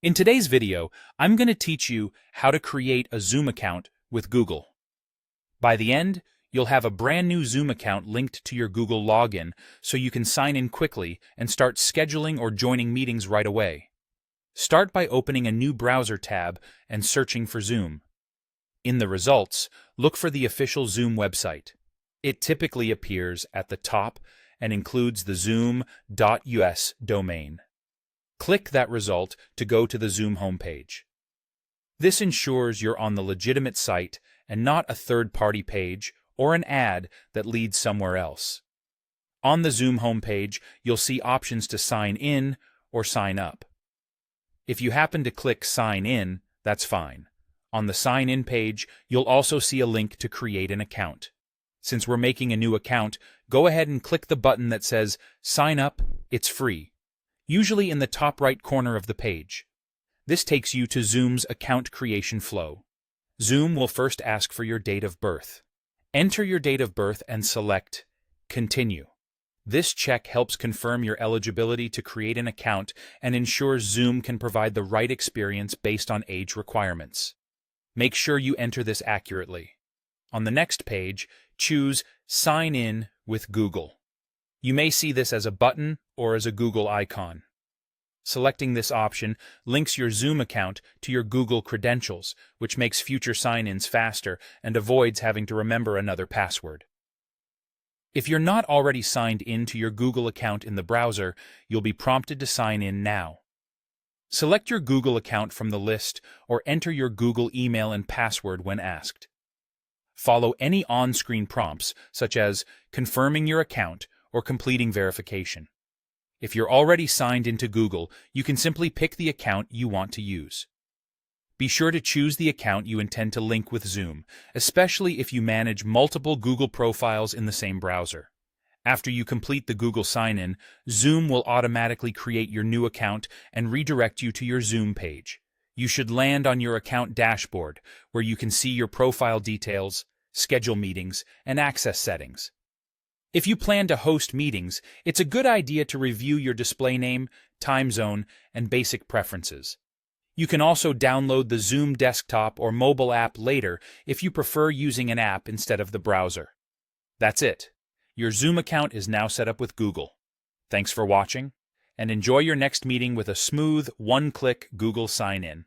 In today's video, I'm going to teach you how to create a Zoom account with Google. By the end, you'll have a brand new Zoom account linked to your Google login so you can sign in quickly and start scheduling or joining meetings right away. Start by opening a new browser tab and searching for Zoom. In the results, look for the official Zoom website. It typically appears at the top and includes the zoom.us domain. Click that result to go to the Zoom homepage. This ensures you're on the legitimate site and not a third-party page or an ad that leads somewhere else. On the Zoom homepage, you'll see options to sign in or sign up. If you happen to click Sign In, that's fine. On the Sign In page, you'll also see a link to create an account. Since we're making a new account, go ahead and click the button that says Sign Up, it's free, usually in the top right corner of the page. This takes you to Zoom's account creation flow. Zoom will first ask for your date of birth. Enter your date of birth and select Continue. This check helps confirm your eligibility to create an account and ensures Zoom can provide the right experience based on age requirements. Make sure you enter this accurately. On the next page, choose Sign In with Google. You may see this as a button or as a Google icon. Selecting this option links your Zoom account to your Google credentials, which makes future sign-ins faster and avoids having to remember another password. If you're not already signed in to your Google account in the browser, you'll be prompted to sign in now. Select your Google account from the list or enter your Google email and password when asked. Follow any on-screen prompts, such as confirming your account or completing verification. If you're already signed into Google, you can simply pick the account you want to use. Be sure to choose the account you intend to link with Zoom, especially if you manage multiple Google profiles in the same browser. After you complete the Google sign-in, Zoom will automatically create your new account and redirect you to your Zoom page. You should land on your account dashboard, where you can see your profile details, schedule meetings, and access settings. If you plan to host meetings, it's a good idea to review your display name, time zone, and basic preferences. You can also download the Zoom desktop or mobile app later if you prefer using an app instead of the browser. That's it. Your Zoom account is now set up with Google. Thanks for watching, and enjoy your next meeting with a smooth, one-click Google sign-in.